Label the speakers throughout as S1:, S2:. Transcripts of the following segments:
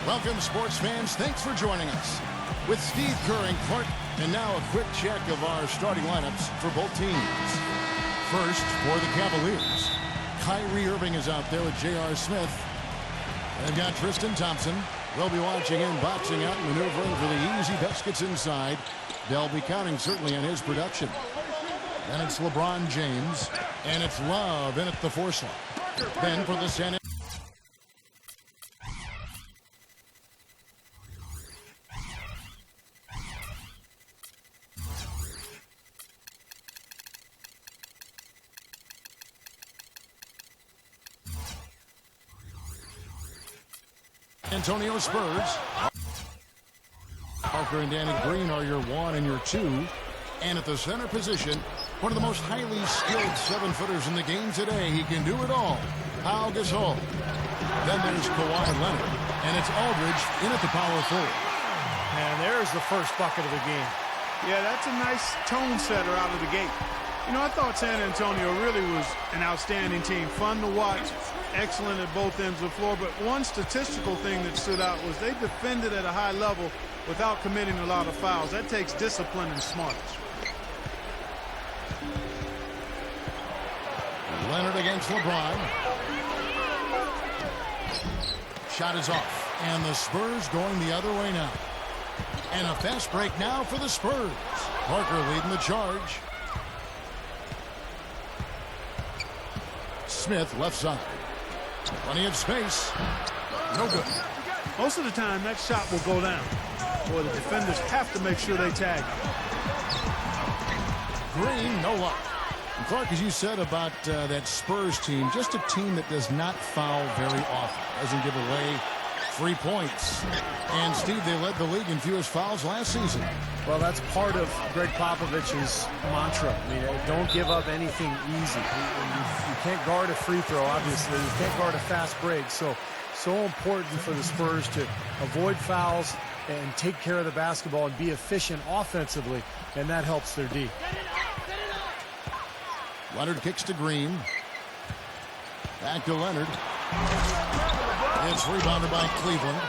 S1: Welcome, sports fans. Thanks for joining us. With Steve Kerr and Clark, and now a quick check of our starting lineups for both teams. First, for the Cavaliers, Kyrie Irving is out there with J.R. Smith. They've got Tristan Thompson. They'll be watching him boxing out and maneuvering for the easy baskets inside. They'll be counting certainly on his production. Then it's LeBron James, and it's Love in at the 4 slot. Then for the San Antonio Spurs. Parker and Danny Green are your 1 and your 2. And at the center position, one of the most highly skilled 7-footers in the game today. He can do it all. Pau Gasol. Then there's Kawhi Leonard. And it's Aldridge in at the power forward.
S2: And there's the first bucket of the game.
S3: Yeah, that's a nice tone setter out of the gate. You know, I thought San Antonio really was an outstanding team. Fun to watch. Excellent at both ends of the floor. But one statistical thing that stood out was they defended at a high level without committing a lot of fouls. That takes discipline and smarts.
S1: Leonard against LeBron. Shot is off. And the Spurs going the other way now. And a fast break now for the Spurs. Parker leading the charge. Smith left side. Plenty of space. No good.
S3: Most of the time, that shot will go down. Boy, the defenders have to make sure they tag.
S1: Green, no luck. And Clark, as you said about that Spurs team, just a team that does not foul very often. Doesn't give away free points. And, Steve, they led the league in fewest fouls last season.
S2: Well, that's part of Greg Popovich's mantra. I mean, don't give up anything easy. You can't guard a free throw, obviously. You can't guard a fast break. So important for the Spurs to avoid fouls and take care of the basketball and be efficient offensively, and that helps their D.
S1: Leonard kicks to Green. Back to Leonard. It's rebounded by Cleveland.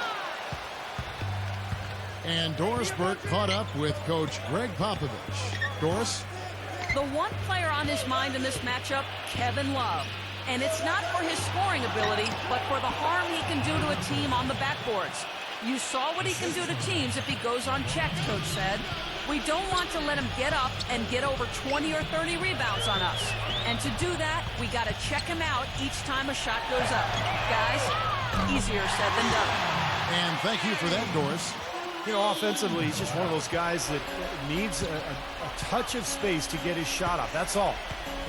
S1: And Doris Burke caught up with Coach Greg Popovich. Doris?
S4: The one player on his mind in this matchup, Kevin Love. And it's not for his scoring ability, but for the harm he can do to a team on the backboards. You saw what he can do to teams if he goes unchecked, Coach said. We don't want to let him get up and get over 20 or 30 rebounds on us. And to do that, we got to check him out each time a shot goes up. Guys, easier said than done.
S1: And thank you for that, Doris.
S2: You know, offensively, he's just one of those guys that needs a touch of space to get his shot up. That's all.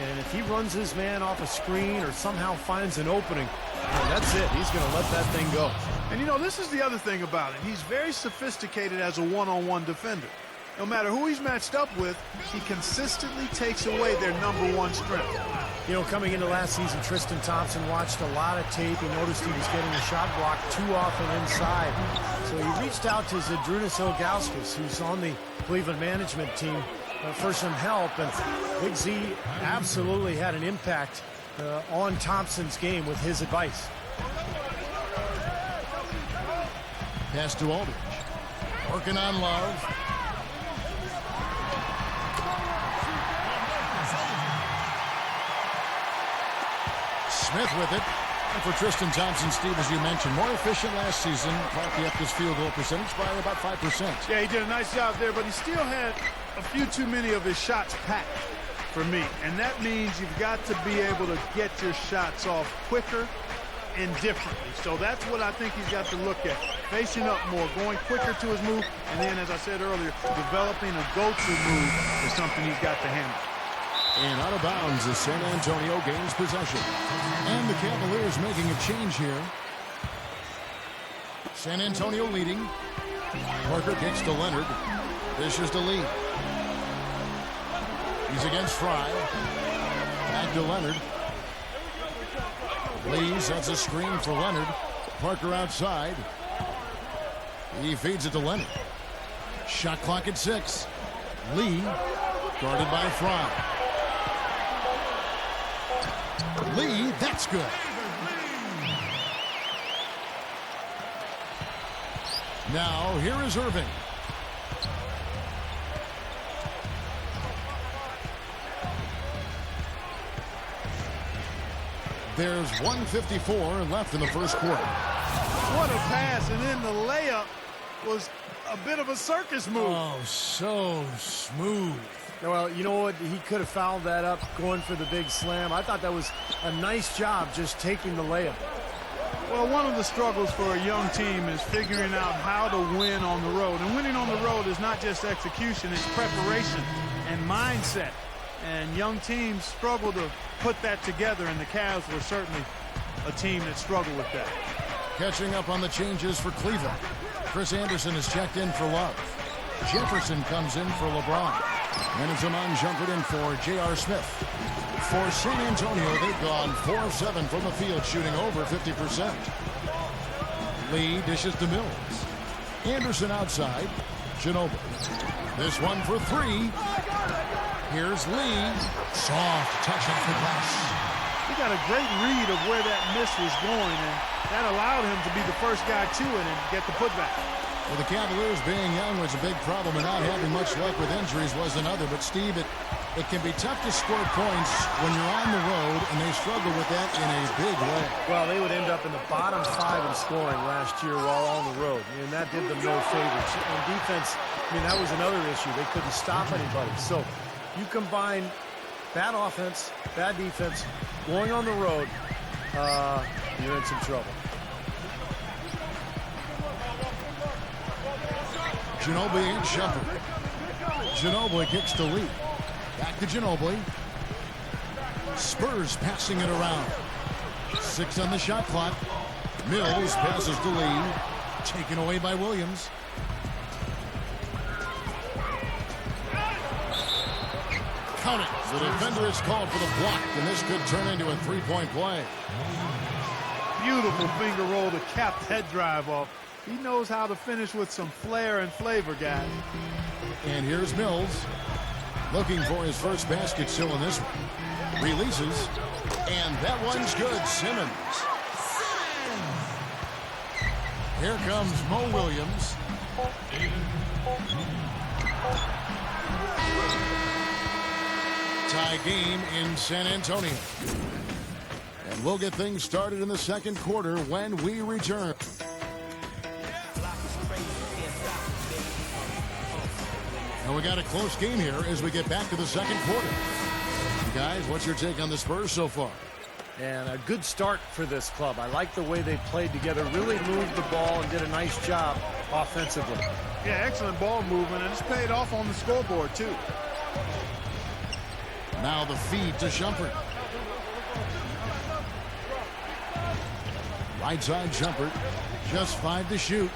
S2: And if he runs his man off a screen or somehow finds an opening, that's it. He's going to let that thing go.
S3: And, you know, this is the other thing about it. He's very sophisticated as a one-on-one defender. No matter who he's matched up with, he consistently takes away their #1 strength.
S2: You know, coming into last season, Tristan Thompson watched a lot of tape. He noticed he was getting a shot blocked too often inside. So he reached out to Zydrunas Ilgauskas, who's on the Cleveland management team, for some help. And Big Z absolutely had an impact on Thompson's game with his advice.
S1: Pass to Aldridge. Working on Love. Smith with it. And for Tristan Thompson, Steve, as you mentioned, more efficient last season. Clark upped his field goal percentage by about 5%.
S3: Yeah, he did a nice job there, but he still had a few too many of his shots packed for me. And that means you've got to be able to get your shots off quicker and differently. So that's what I think he's got to look at. Facing up more, going quicker to his move, and then, as I said earlier, developing a go-to move is something he's got to handle.
S1: And out of bounds as San Antonio gains possession. And the Cavaliers making a change here. San Antonio leading. Parker kicks to Leonard. Dishes to Lee. He's against Fry. Back to Leonard. Lee sets a screen for Leonard. Parker outside. He feeds it to Leonard. Shot clock at 6. Lee guarded by Fry. Lee, that's good. Now, here is Irving. There's 1:54 left in the first quarter.
S3: What a pass, and then the layup was a bit of a circus move.
S2: Oh, so smooth. Well, you know what? He could have fouled that up going for the big slam. I thought that was a nice job just taking the layup.
S3: Well, one of the struggles for a young team is figuring out how to win on the road. And winning on the road is not just execution, it's preparation and mindset. And young teams struggle to put that together, and the Cavs were certainly a team that struggled with that.
S1: Catching up on the changes for Cleveland. Chris Anderson is checked in for Love. Jefferson comes in for LeBron. And it's Amon Shumpert in for J.R. Smith. For San Antonio, they've gone 4 of 7 from the field, shooting over 50%. Lee dishes to Mills. Anderson outside. Ginobili. This one for 3. Here's Lee. Soft touch off the glass.
S3: He got a great read of where that miss was going, and that allowed him to be the first guy to it and get the putback.
S1: For the Cavaliers, being young was a big problem, and not having much luck with injuries was another. But, Steve, it can be tough to score points when you're on the road, and they struggle with that in a big way.
S2: Well, they would end up in the bottom 5 in scoring last year while on the road, and that did them no favors. On defense, I mean, that was another issue. They couldn't stop anybody. So you combine bad offense, bad defense, going on the road, you're in some trouble.
S1: Ginobili and Shumpert. Ginobili kicks to Lee. Back to Ginobili. Spurs passing it around. 6 on the shot clock. Mills passes to Lee. Taken away by Williams. Count it. The defender is called for the block, and this could turn into a 3-point play.
S3: Beautiful finger roll to cap that drive off. He knows how to finish with some flair and flavor, guys.
S1: And here's Mills. Looking for his first basket still in this one. Releases. And that one's good. Simmons. Here comes Mo Williams. Tie game in San Antonio. And we'll get things started in the second quarter when we return. And we got a close game here as we get back to the second quarter. Guys, what's your take on the Spurs so far?
S2: And a good start for this club. I like the way they played together, really moved the ball and did a nice job offensively.
S3: Yeah, excellent ball movement, and it's paid off on the scoreboard, too.
S1: Now the feed to Shumpert. Right side Shumpert. Just 5 to shoot.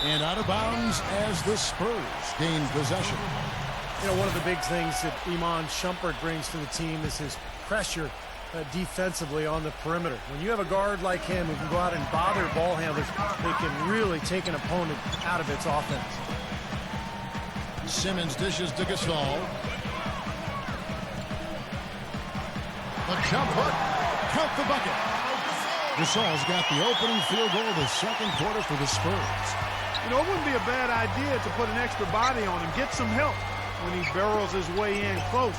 S1: And out of bounds as the Spurs gain possession.
S2: You know, one of the big things that Iman Shumpert brings to the team is his pressure defensively on the perimeter. When you have a guard like him who can go out and bother ball handlers, they can really take an opponent out of its offense.
S1: Simmons dishes to Gasol. The jump hook. Count the bucket. Gasol's got the opening field goal of the second quarter for the Spurs.
S3: You know, it wouldn't be a bad idea to put an extra body on him, get some help when he barrels his way in close.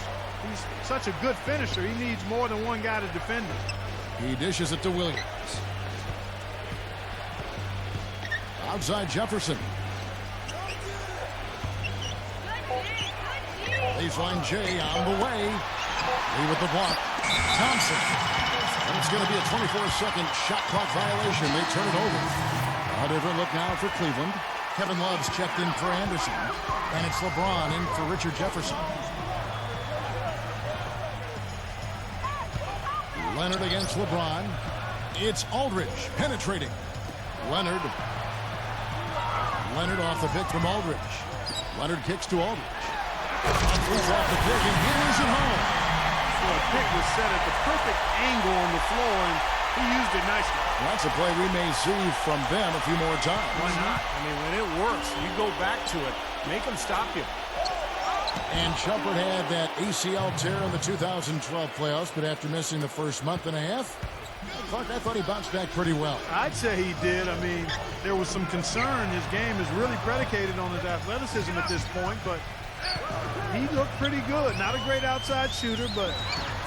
S3: He's such a good finisher. He needs more than one guy to defend him. He
S1: dishes it to Williams. Outside Jefferson. Baseline J on the way. Lee with the block. Thompson. And it's going to be a 24-second shot clock violation. They turn it over. A different look now for Cleveland. Kevin Love's checked in for Anderson. And it's LeBron in for Richard Jefferson. Leonard against LeBron. It's Aldridge penetrating. Leonard off the pick from Aldridge. Leonard kicks to Aldridge. Aldridge off the pick and hammers it home.
S3: So a pick was set at the perfect angle on the floor, and he used it nicely.
S1: Well, that's a play we may see from them a few more times.
S2: Why not? I mean, when it works, you go back to it. Make them stop you.
S1: And Shumpert had that ACL tear in the 2012 playoffs, but after missing the first month and a half, Clark, I thought he bounced back pretty well.
S3: I'd say he did. I mean, there was some concern. His game is really predicated on his athleticism at this point, but he looked pretty good. Not a great outside shooter, but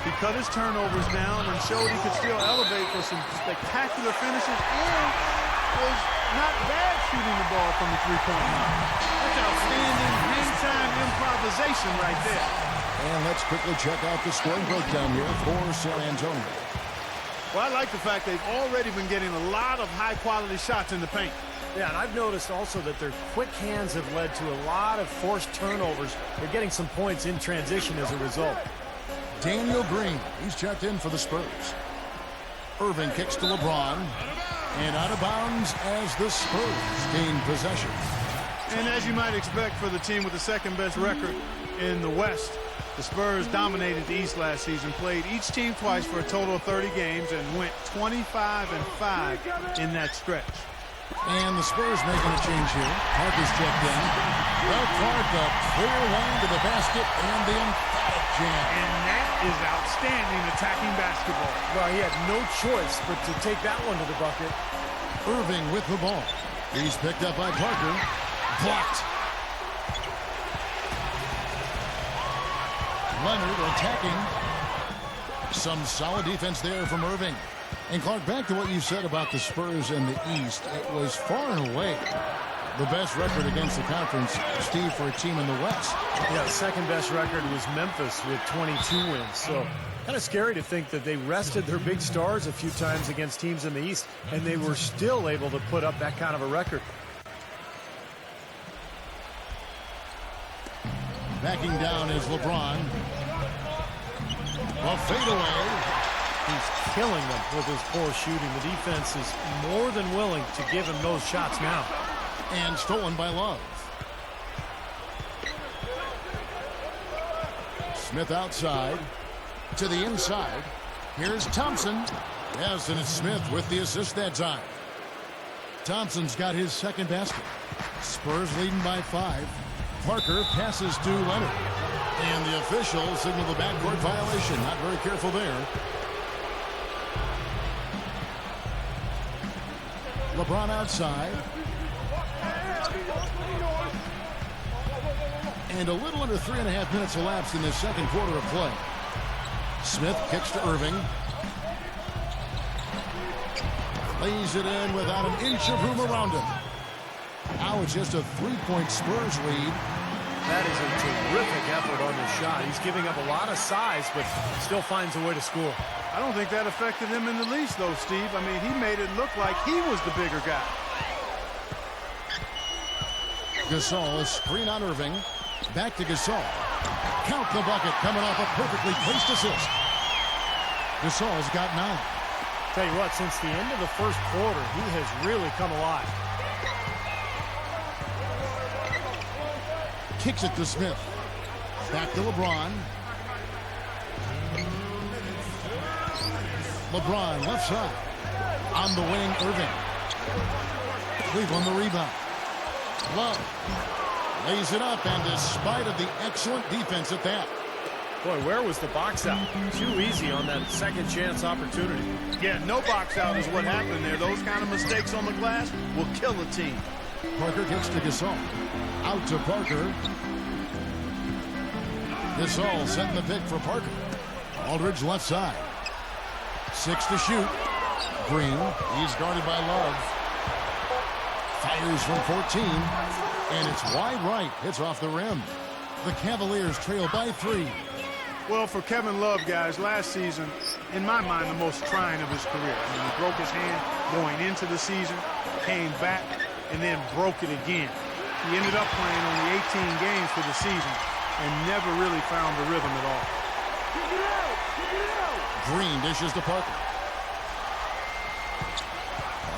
S3: he cut his turnovers down and showed he could still elevate for some spectacular finishes and was not bad shooting the ball from the three-point line. That's outstanding game-time improvisation right there.
S1: And let's quickly check out the scoring breakdown here for San Antonio.
S3: Well, I like the fact they've already been getting a lot of high-quality shots in the paint.
S2: Yeah, and I've noticed also that their quick hands have led to a lot of forced turnovers. They're getting some points in transition as a result.
S1: Daniel Green, he's checked in for the Spurs. Irving kicks to LeBron. And out of bounds as the Spurs gain possession.
S3: And as you might expect for the team with the second-best record in the West, the Spurs dominated the East last season, played each team twice for a total of 30 games, and went 25-5 in that stretch.
S1: And the Spurs making a change here. Parker's checked in. Well, Clark, a clear line to the basket and the emphatic jam.
S3: And that is outstanding attacking basketball.
S2: Well, he had no choice but to take that one to the bucket.
S1: Irving with the ball. He's picked up by Parker. Blocked. Leonard attacking. Some solid defense there from Irving. And Clark, back to what you said about the Spurs in the East, it was far and away the best record against the conference, Steve, for a team in the West.
S2: Yeah, the second best record was Memphis with 22 wins. So kind of scary to think that they rested their big stars a few times against teams in the East, and they were still able to put up that kind of a record.
S1: Backing down is LeBron. A fadeaway.
S2: He's killing them with his poor shooting. The defense is more than willing to give him those shots now.
S1: And stolen by Love. Smith outside to the inside. Here's Thompson. Yes, and it's Smith with the assist that time. Thompson's got his second basket. Spurs leading by 5. Parker passes to Leonard. And the official signaled the backcourt violation. Not very careful there. LeBron outside. And a little under 3.5 minutes elapsed in the second quarter of play. Smith kicks to Irving. Lays it in without an inch of room around him. Now it's just a 3-point Spurs lead.
S2: That is a terrific effort on the shot. He's giving up a lot of size, but still finds a way to score.
S3: I don't think that affected him in the least, though, Steve. I mean, he made it look like he was the bigger guy.
S1: Gasol, a screen on Irving. Back to Gasol. Count the bucket, coming off a perfectly placed assist. Gasol's got 9.
S2: Tell you what, since the end of the first quarter, he has really come alive.
S1: Kicks it to Smith. Back to LeBron. LeBron left side. On the wing, Irving. Cleveland the rebound. Love lays it up, and despite of the excellent defense at that.
S2: Boy, where was the box out? Too easy on that second chance opportunity.
S3: Yeah, no box out is what happened there. Those kind of mistakes on the glass will kill a team.
S1: Parker gets to Gasol. Out to Parker. Gasol setting the pick for Parker. Aldridge left side. 6 to shoot. Green, he's guarded by Love. Fires from 14. And it's wide right. Hits off the rim. The Cavaliers trail by 3.
S3: Well, for Kevin Love, guys, last season, in my mind, the most trying of his career. I mean, he broke his hand going into the season, came back, and then broke it again. He ended up playing only 18 games for the season and never really found the rhythm at all.
S1: Green dishes to Parker.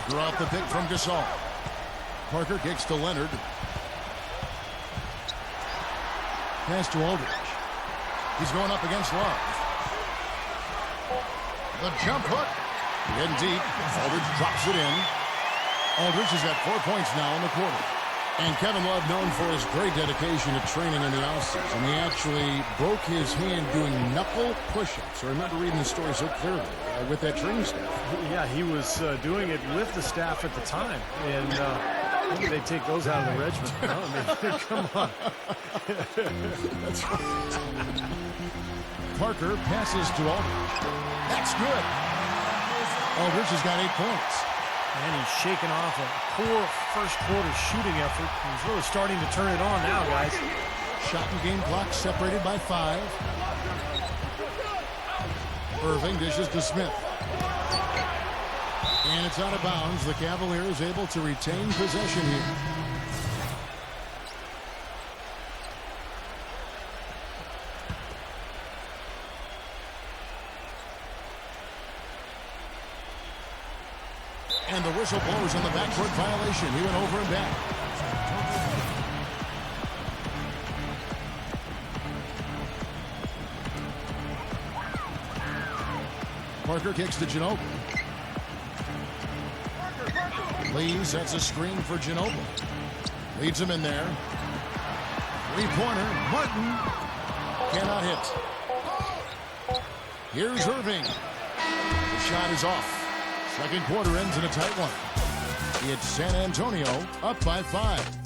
S1: Parker off the pick from Gasol. Parker kicks to Leonard. Pass to Aldridge. He's going up against Love. The jump hook. In deep. Aldridge drops it in. Aldridge has got 4 points now in the quarter. And Kevin Love, known for his great dedication to training in the offseason. He actually broke his hand doing knuckle push-ups. I remember reading the story so clearly with that training staff.
S2: Yeah, he was doing it with the staff at the time. And maybe they take those out of the regimen. I mean, come on.
S1: That's right. Parker passes to Aldridge. That's good. Aldridge has got 8 points.
S2: And he's shaking off a poor first quarter shooting effort. He's really starting to turn it on now, guys.
S1: Shot and game clock separated by 5. Irving dishes to Smith. And it's out of bounds. The Cavaliers able to retain possession here. And the whistle blows on the backcourt violation. He went over and back. Parker kicks to Ginobili. Lee sets a screen for Ginobili. Leads him in there. 3-pointer. Martin cannot hit. Here's Irving. The shot is off. Second quarter ends in a tight one. It's San Antonio up by 5.